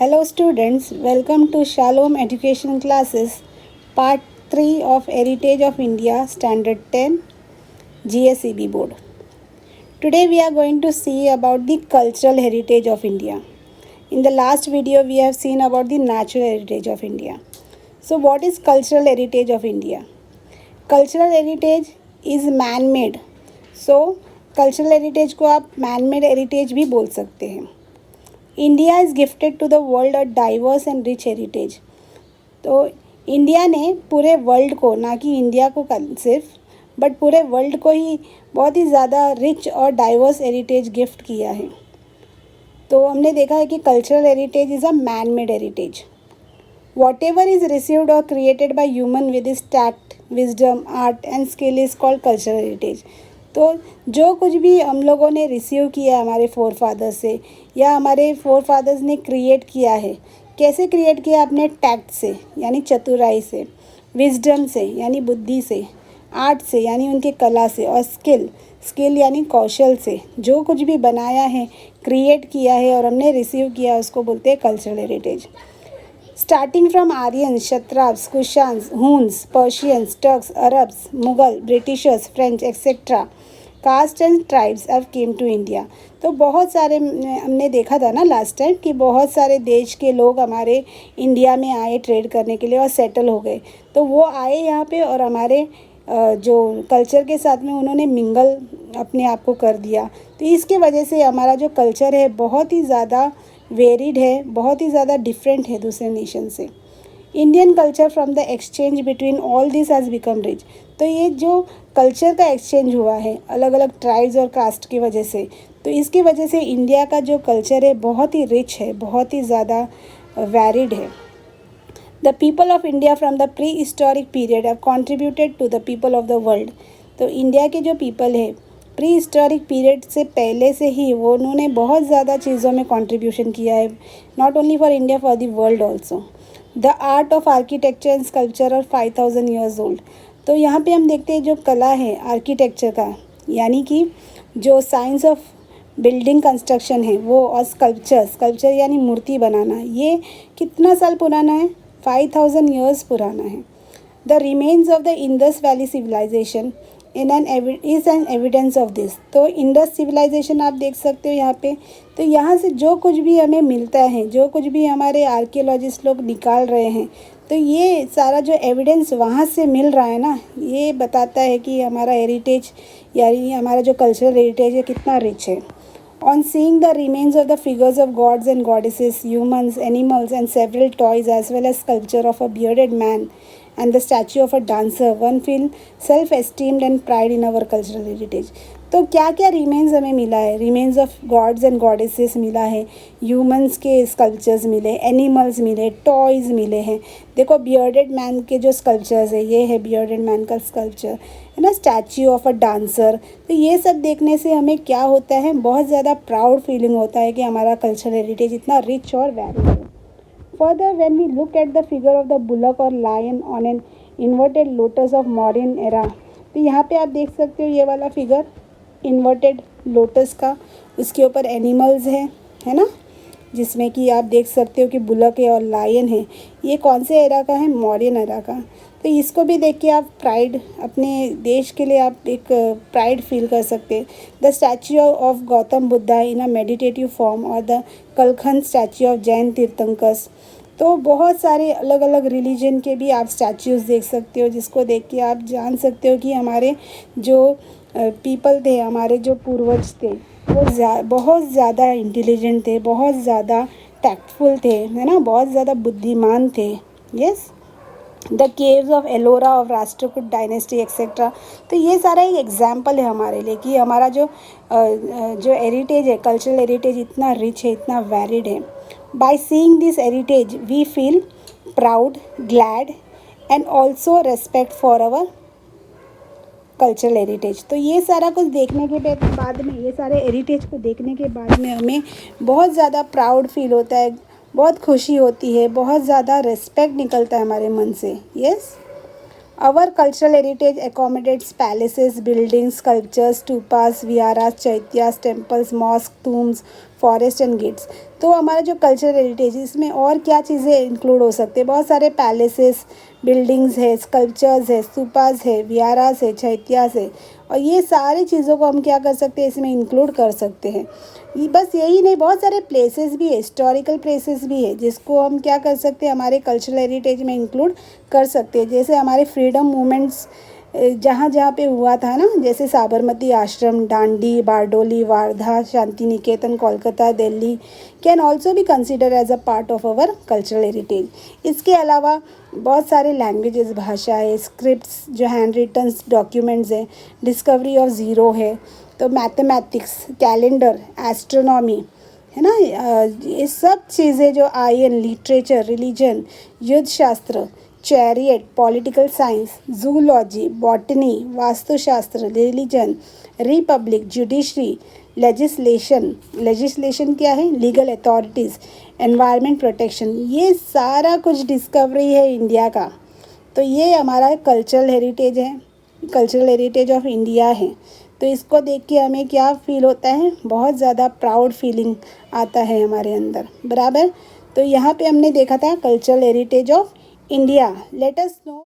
Hello students, welcome to Shalom Education Classes, Part 3 of Heritage of India, Standard 10, GSEB Board. Today we are going to see about the cultural heritage of India. In the last video we have seen about the natural heritage of India. So what is cultural heritage of India? Cultural heritage is man-made. So cultural heritage को आप man-made heritage भी बोल सकते हैं. India is gifted to the world a diverse and rich heritage. तो India ने पूरे world को, ना कि इंडिया को सिर्फ, बट पूरे वर्ल्ड को ही बहुत ही ज़्यादा रिच और डाइवर्स हेरिटेज गिफ्ट किया है. तो हमने देखा है कि cultural heritage is a man made heritage. Whatever is received और created by human with its tact, wisdom, art and skill is called cultural heritage. तो जो कुछ भी हम लोगों ने रिसीव किया है हमारे फोर फादर्स से, या हमारे फोर फादर्स ने क्रिएट किया है, कैसे क्रिएट किया? अपने टैक्ट से यानी चतुराई से, विजडम से यानी बुद्धि से, आर्ट से यानी उनके कला से, और स्किल यानी कौशल से जो कुछ भी बनाया है, क्रिएट किया है और हमने रिसीव किया, उसको बोलते हैं cultural heritage. Starting from Aryans, Kshatriyas, Kushans, Huns, Persians, Turks, Arabs, Mughal, Britishers, French, etc. Caste and tribes have came to India. तो बहुत सारे हमने देखा था ना लास्ट टाइम कि बहुत सारे देश के लोग हमारे इंडिया में आए ट्रेड करने के लिए और सेटल हो गए. तो वो आए यहाँ पे और हमारे जो कल्चर के साथ में उन्होंने मिंगल अपने आप को कर दिया. तो इसके वजह से हमारा जो कल्चर है बहुत ही ज़्यादा वेरिड है, बहुत ही ज़्यादा डिफरेंट है दूसरे नेशन से. Indian culture from the exchange between all this has become rich. तो ये जो कल्चर का एक्सचेंज हुआ है अलग अलग ट्राइब्स और कास्ट की वजह से, तो इसकी वजह से इंडिया का जो कल्चर है बहुत ही रिच है, बहुत ही ज़्यादा वैरिड है. The people of India from the prehistoric period have contributed to the people of the world. तो इंडिया के जो पीपल है प्री हिस्टोरिक पीरियड से पहले से ही वो उन्होंने बहुत ज़्यादा चीज़ों में कंट्रीब्यूशन किया है, not only for India, for the world also. The art of architecture and sculpture और 5000 ईयर्स ओल्ड. तो यहाँ पे हम देखते हैं जो कला है आर्किटेक्चर का, यानी कि जो साइंस ऑफ बिल्डिंग कंस्ट्रक्शन है वो, और स्कल्पचर यानी मूर्ति बनाना, ये कितना साल पुराना है? 5000 ईयर्स पुराना है. The remains of the Indus valley civilisation is an evidence of this. तो इंडस सिविलाइजेशन आप देख सकते हो यहाँ पे. तो यहाँ से जो कुछ भी हमें मिलता है, जो कुछ भी हमारे आर्कियोलॉजिस्ट लोग निकाल रहे हैं, तो ये सारा जो एविडेंस वहाँ से मिल रहा है ना, ये बताता है कि हमारा हेरिटेज यानी हमारा जो कल्चरल हेरिटेज है कितना रिच है. On seeing the remains of the figures of gods and goddesses, humans, animals and several toys as well as sculpture of a bearded man and the statue of a dancer, one feel self-esteemed and pride in our cultural heritage. तो क्या क्या remains हमें मिला है? Remains of gods and goddesses मिला है, humans के sculptures मिले, एनिमल्स मिले, टॉयज़ मिले हैं. देखो बियर्डेड मैन के जो स्कल्पचर्स है, ये है बियर्डेड मैन का स्कल्पचर है ना, स्टैच्यू ऑफ अ डांसर. तो ये सब देखने से हमें क्या होता है? बहुत ज़्यादा प्राउड फीलिंग होता है कि हमारा कल्चरल हेरिटेज इतना रिच और वैरिड है. Further when we look at the figure of the bullock और lion on an inverted lotus of modern era. तो यहाँ पे आप देख सकते हो ये वाला फिगर इन्वर्टेड लोटस का, उसके ऊपर एनिमल्स है ना, जिसमें कि आप देख सकते हो कि बुलक है और लायन है. ये कौन से एरा का है? मॉडर्न एरा का. तो इसको भी देख के आप प्राइड, अपने देश के लिए आप एक प्राइड फील कर सकते हैं. The statue of Gautam Buddha in a meditative form और the कलखंड statue of Jain tirthankaras. तो बहुत सारे अलग अलग रिलीजन के भी आप स्टैच्यूज़ देख सकते हो, जिसको देख के आप जान सकते हो कि हमारे जो पीपल थे, हमारे जो पूर्वज थे, वो बहुत ज़्यादा इंटेलिजेंट थे, बहुत ज़्यादा टैक्टफुल थे, है ना, बहुत ज़्यादा बुद्धिमान थे. Yes. The caves of Ellora of Rashtrakuta dynasty etcetera. तो ये सारा एक एग्जाम्पल है हमारे लिए कि हमारा जो हेरिटेज है, कल्चरल हेरिटेज इतना रिच है, इतना वैरिड है. By seeing this heritage we feel proud, glad and also respect for our cultural heritage. तो ये सारा कुछ देखने के बाद में, ये सारे हेरिटेज को देखने के बाद में हमें बहुत ज़्यादा प्राउड फील होता है, बहुत खुशी होती है, बहुत ज़्यादा रिस्पेक्ट निकलता है हमारे मन से. Yes. Our cultural heritage accommodates palaces, buildings, sculptures, stupas, viharas, chaityas, temples, mosque, tombs, forest and gates. तो हमारा जो कल्चरल हेरिटेज इसमें और क्या चीज़ें इंक्लूड हो सकते हैं, बहुत सारे पैलेसेस, बिल्डिंग्स है, स्कल्पचर्स है, स्तूपास है, विहारास है, चैत्यास है, और ये सारी चीज़ों को हम क्या कर सकते हैं, इसमें इंक्लूड कर सकते हैं। ये बस यही नहीं, बहुत सारे प्लेसेस भी है, हिस्टोरिकल प्लेसेस भी है, जिसको हम क्या कर सकते हैं, हमारे कल्चरल हेरिटेज में इंक्लूड कर सकते हैं। जैसे हमारे फ्रीडम मूवमेंट्स जहाँ जहाँ पे हुआ था ना, जैसे Sabarmati ashram, Dandi, Bardoli, Wardha, Shanti Niketan, Kolkata, Delhi can also be consider as a part of our cultural heritage. इसके अलावा बहुत सारे लैंग्वेजेस, भाषा है, स्क्रिप्ट्स, जो हैंड रिटन डॉक्यूमेंट्स हैं, डिस्कवरी ऑफ ज़ीरो है, तो मैथमेटिक्स, कैलेंडर, एस्ट्रोनॉमी है ना, ये सब चीज़ें जो आयन, लिटरेचर, रिलीजन, युद्ध शास्त्र, chariot, political science, zoology, botany, वास्तुशास्त्र, रिलीजन, रिपब्लिक, जुडिशरी, लेजिस्लेशन क्या है, लीगल अथॉरिटीज़, एनवायरनमेंट प्रोटेक्शन, ये सारा कुछ डिस्कवरी है इंडिया का। तो ये हमारा कल्चरल हेरिटेज है, कल्चरल हेरिटेज ऑफ इंडिया है। तो इसको देख के हमें क्या फील होता है, बहुत ज़्यादा प्राउड फीलिंग आता है हमारे अंदर, बराबर। तो यहाँ पे हमने देखा था cultural heritage of India. Let us know